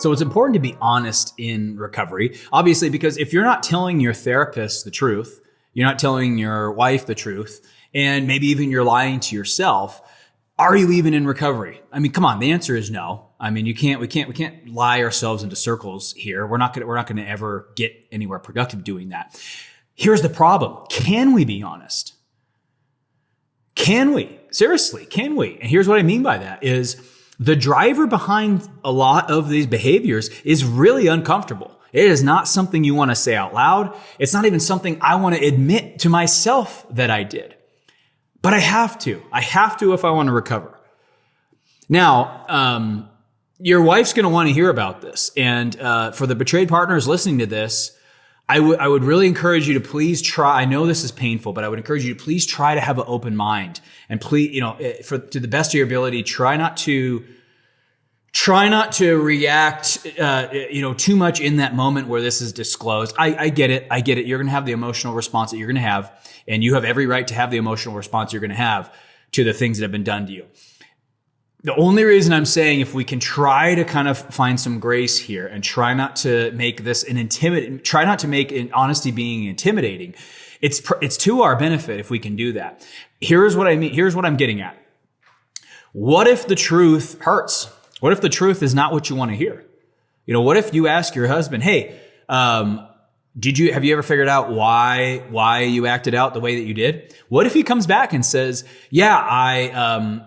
So it's important to be honest in recovery, obviously, because if you're not telling your therapist the truth, you're not telling your wife the truth, and maybe even you're lying to yourself, are you even in recovery? I mean, come on, the answer is no. I mean, we can't lie ourselves into circles here. We're not going to ever get anywhere productive doing that. Here's the problem. Can we be honest? Can we? Seriously, can we? And here's what I mean by that is the driver behind a lot of these behaviors is really uncomfortable. It is not something you want to say out loud. It's not even something I want to admit to myself that I did. But I have to. I have to if I want to recover. Now, your wife's going to want to hear about this. And for the betrayed partners listening to this, I would really encourage you to please try. I know this is painful, but I would encourage you to please try to have an open mind and please, to the best of your ability, try not to react, too much in that moment where this is disclosed. I get it. You're going to have the emotional response that you're going to have, and you have every right to have the emotional response you're going to have to the things that have been done to you. The only reason I'm saying if we can try to kind of find some grace here and try not to make this try not to make honesty being intimidating, it's to our benefit if we can do that. Here's what I mean. Here's what I'm getting at. What if the truth hurts? What if the truth is not what you want to hear? What if you ask your husband, hey, have you ever figured out why you acted out the way that you did? What if he comes back and says, yeah,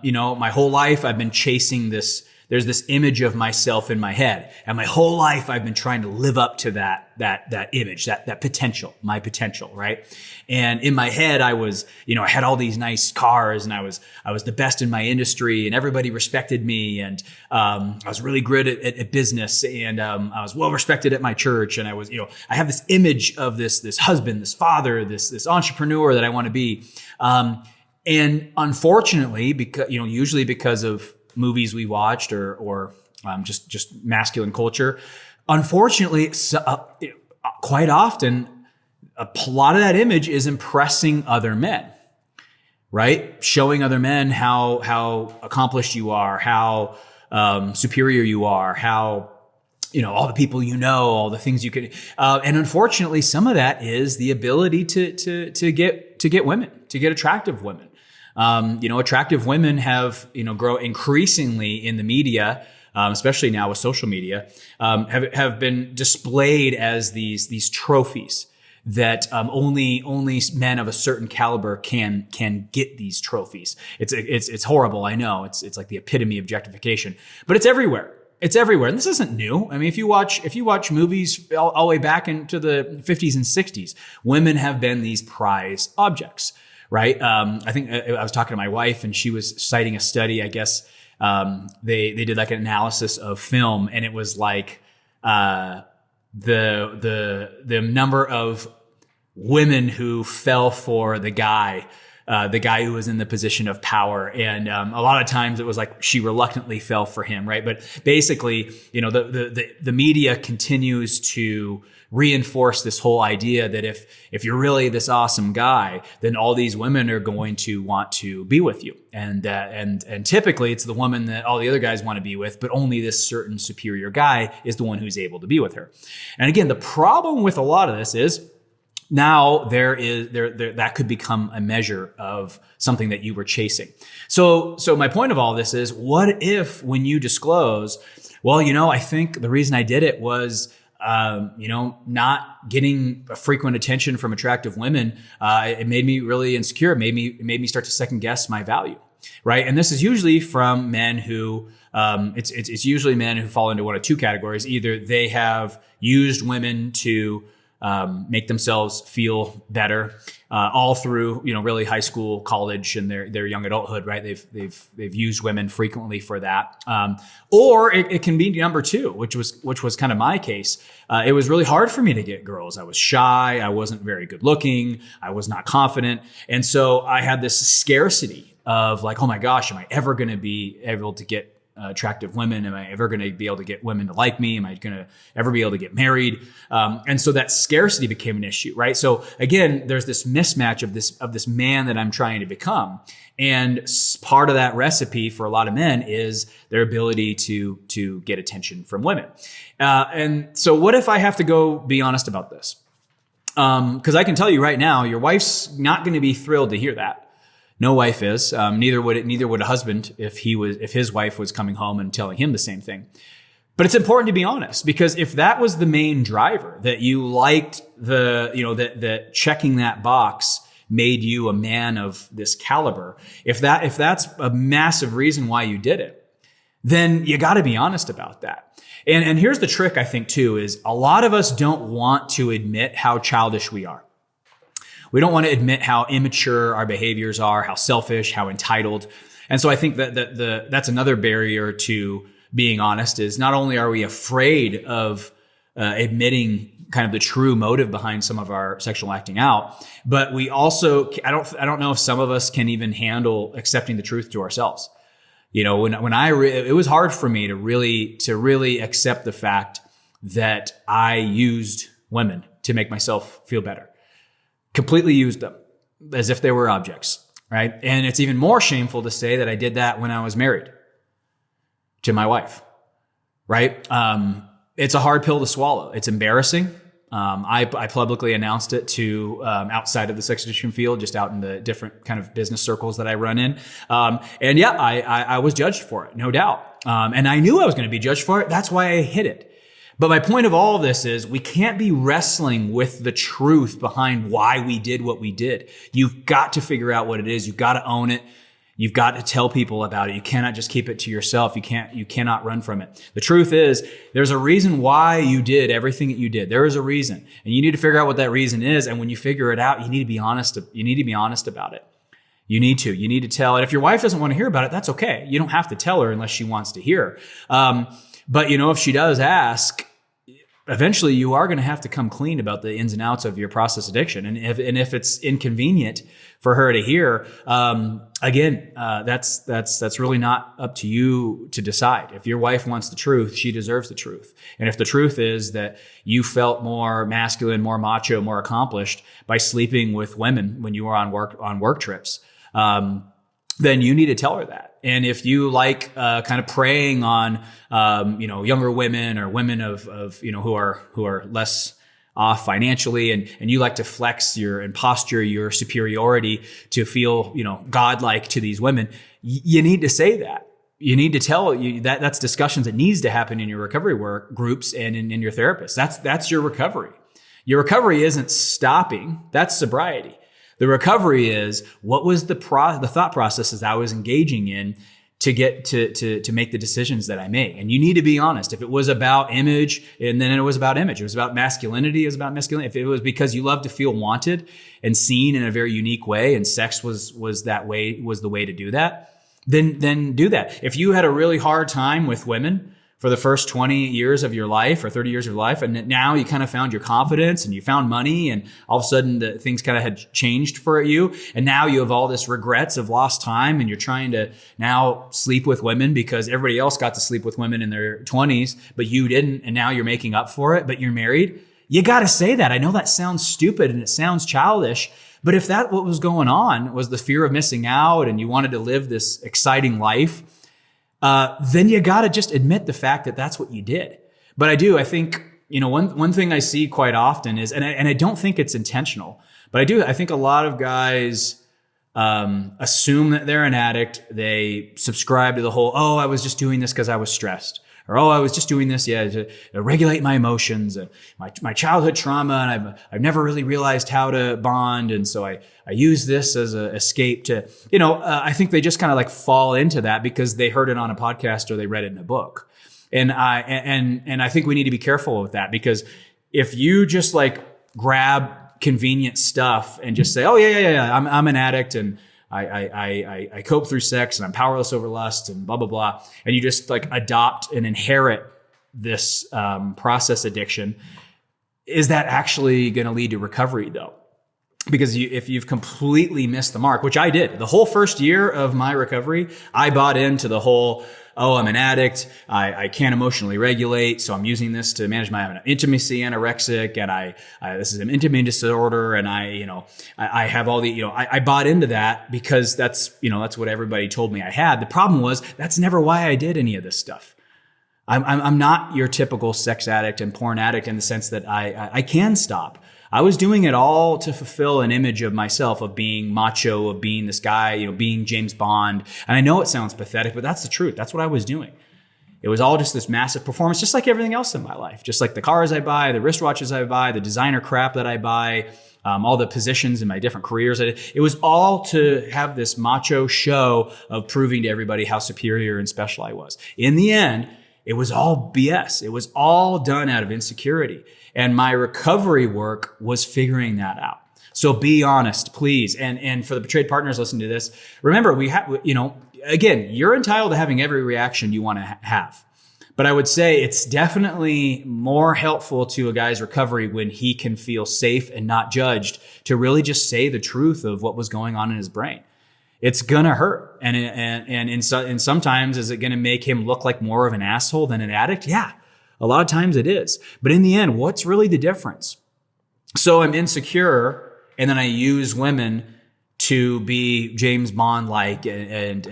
my whole life I've been chasing this. There's this image of myself in my head. And my whole life I've been trying to live up to that image, that potential, my potential, right? And in my head, I was, I had all these nice cars and I was the best in my industry and everybody respected me. And, I was really good at business and, I was well respected at my church. And I was, I have this image of this husband, this father, this entrepreneur that I want to be. And unfortunately, usually because of movies we watched or just masculine culture. Unfortunately, quite often, a lot of that image is impressing other men, right? Showing other men how accomplished you are, how superior you are, how all the people all the things you could. And unfortunately, some of that is the ability to get women, to get attractive women. Attractive women have, grow increasingly in the media, especially now with social media, have been displayed as these trophies that, only men of a certain caliber can get these trophies. It's horrible. I know it's like the epitome of objectification, but it's everywhere. It's everywhere. And this isn't new. I mean, if you watch movies all the way back into the 50s and 60s, women have been these prize objects. Right. I think I was talking to my wife and she was citing a study. I guess they did like an analysis of film, and it was like the number of women who fell for the guy who was in the position of power. And a lot of times it was like she reluctantly fell for him. Right. But basically, the media continues to reinforce this whole idea that if you're really this awesome guy, then all these women are going to want to be with you. And typically it's the woman that all the other guys want to be with, but only this certain superior guy is the one who's able to be with her. And again, the problem with a lot of this is now that could become a measure of something that you were chasing. So my point of all this is, what if when you disclose, well, I think the reason I did it was not getting frequent attention from attractive women. It made me really insecure. It made me start to second guess my value. Right. And this is usually from men who, it's usually men who fall into one of two categories. Either they have used women to, make themselves feel better, all through, really high school, college, and their young adulthood, right? They've used women frequently for that. Or it can be number two, which was kind of my case. It was really hard for me to get girls. I was shy. I wasn't very good looking. I was not confident. And so I had this scarcity of like, oh my gosh, am I ever going to be able to get attractive women? Am I ever going to be able to get women to like me? Am I going to ever be able to get married? And so that scarcity became an issue, right? So again, there's this mismatch of this man that I'm trying to become. And part of that recipe for a lot of men is their ability to get attention from women. And so what if I have to go be honest about this? Because I can tell you right now, your wife's not going to be thrilled to hear that. No wife is. Neither would a husband if his wife was coming home and telling him the same thing. But it's important to be honest, because if that was the main driver, that you liked that checking that box made you a man of this caliber, if that's a massive reason why you did it, then you got to be honest about that. And here's the trick, I think, too, is a lot of us don't want to admit how childish we are. We don't want to admit how immature our behaviors are, how selfish, how entitled. And so I think that that's another barrier to being honest, is not only are we afraid of admitting kind of the true motive behind some of our sexual acting out, but we also, I don't know if some of us can even handle accepting the truth to ourselves. It was hard for me to really accept the fact that I used women to make myself feel better. Completely used them as if they were objects, right? And it's even more shameful to say that I did that when I was married to my wife, right? It's a hard pill to swallow. It's embarrassing. I publicly announced it to outside of the sex addiction field, just out in the different kind of business circles that I run in. And yeah, I was judged for it, no doubt. And I knew I was going to be judged for it. That's why I hid it. But my point of all of this is we can't be wrestling with the truth behind why we did what we did. You've got to figure out what it is. You've got to own it. You've got to tell people about it. You cannot just keep it to yourself. You cannot run from it. The truth is, there's a reason why you did everything that you did. There is a reason. And you need to figure out what that reason is. And when you figure it out, you need to be honest. You need to be honest about it. You need to tell. And if your wife doesn't want to hear about it, that's okay. You don't have to tell her unless she wants to hear. But if she does ask, eventually you are going to have to come clean about the ins and outs of your process addiction. And if it's inconvenient for her to hear, that's really not up to you to decide. If your wife wants the truth, she deserves the truth. And if the truth is that you felt more masculine, more macho, more accomplished by sleeping with women when you were on work trips, then you need to tell her that. And if you like kind of preying on younger women or women of who are less off financially, and you like to flex and posture your superiority to feel godlike to these women, you need to say that. You need to tell you that's discussions that needs to happen in your recovery work groups and in your therapist. That's your recovery. Your recovery isn't stopping. That's sobriety. The recovery is, what was the thought processes I was engaging in to get to make the decisions that I made. And you need to be honest. If it was about image, and then it was about image. It was about masculinity. It was about masculinity. If it was because you love to feel wanted and seen in a very unique way, and sex was the way to do that, then do that. If you had a really hard time with women for the first 20 years of your life or 30 years of your life, and now you kind of found your confidence and you found money, and all of a sudden the things kind of had changed for you, and now you have all this regrets of lost time, and you're trying to now sleep with women because everybody else got to sleep with women in their 20s, but you didn't, and now you're making up for it, but you're married. You got to say that. I know that sounds stupid and it sounds childish, but if that what was going on was the fear of missing out and you wanted to live this exciting life, then you got to just admit the fact that that's what you did. But I think, one thing I see quite often is, and I don't think it's intentional, but I think a lot of guys assume that they're an addict. They subscribe to the whole, I was just doing this because I was stressed. Or, I was just doing this, to regulate my emotions, my childhood trauma, and I've never really realized how to bond, and so I use this as an escape to, I think they just kind of like fall into that because they heard it on a podcast or they read it in a book, and I think we need to be careful with that, because if you just like grab convenient stuff and just say, I'm an addict and I cope through sex and I'm powerless over lust and blah, blah, blah. And you just like adopt and inherit this process addiction. Is that actually going to lead to recovery though? Because if you've completely missed the mark, which I did, the whole first year of my recovery, I bought into the whole, oh, I'm an addict. I can't emotionally regulate. So I'm using this to manage my intimacy, anorexic. And this is an intimacy disorder. And I have all the, I bought into that because that's what everybody told me I had. The problem was that's never why I did any of this stuff. I'm not your typical sex addict and porn addict in the sense that I can stop. I was doing it all to fulfill an image of myself, of being macho, of being this guy, being James Bond. And I know it sounds pathetic, but that's the truth. That's what I was doing. It was all just this massive performance, just like everything else in my life. Just like the cars I buy, the wristwatches I buy, the designer crap that I buy, all the positions in my different careers. It was all to have this macho show of proving to everybody how superior and special I was. In the end, it was all BS. It was all done out of insecurity. And my recovery work was figuring that out. So be honest, please. And for the betrayed partners listening to this, remember, we have, again, you're entitled to having every reaction you want to have. But I would say it's definitely more helpful to a guy's recovery when he can feel safe and not judged to really just say the truth of what was going on in his brain. It's gonna hurt. And sometimes is it gonna make him look like more of an asshole than an addict? Yeah, a lot of times it is. But in the end, what's really the difference? So I'm insecure and then I use women to be James Bond-like and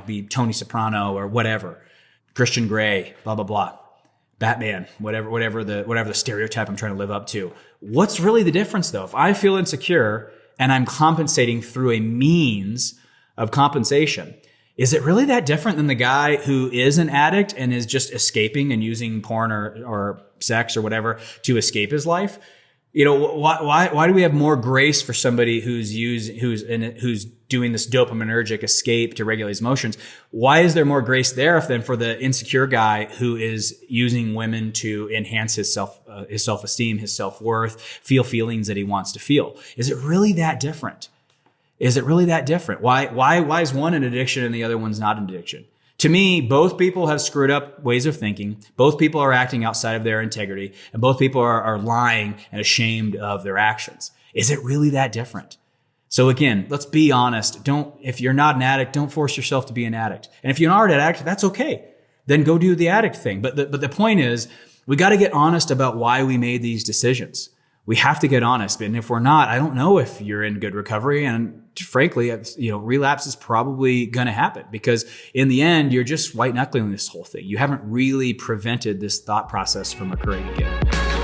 be Tony Soprano or whatever, Christian Grey, blah, blah, blah, Batman, whatever the stereotype I'm trying to live up to. What's really the difference though? If I feel insecure and I'm compensating through a means of compensation, is it really that different than the guy who is an addict and is just escaping and using porn or sex or whatever to escape his life? Why do we have more grace for somebody who's doing this dopaminergic escape to regulate his emotions? Why is there more grace there than for the insecure guy who is using women to enhance his self-esteem, his self-worth, feel feelings that he wants to feel? Is it really that different? Why is one an addiction and the other one's not an addiction? To me, both people have screwed up ways of thinking. Both people are acting outside of their integrity, and both people are lying and ashamed of their actions. Is it really that different? So again, let's be honest. If you're not an addict, don't force yourself to be an addict. And if you're not an addict, that's okay. Then go do the addict thing. But the point is, we got to get honest about why we made these decisions. We have to get honest. And if we're not, I don't know if you're in good recovery. And frankly, relapse is probably going to happen because in the end, you're just white knuckling this whole thing. You haven't really prevented this thought process from occurring again.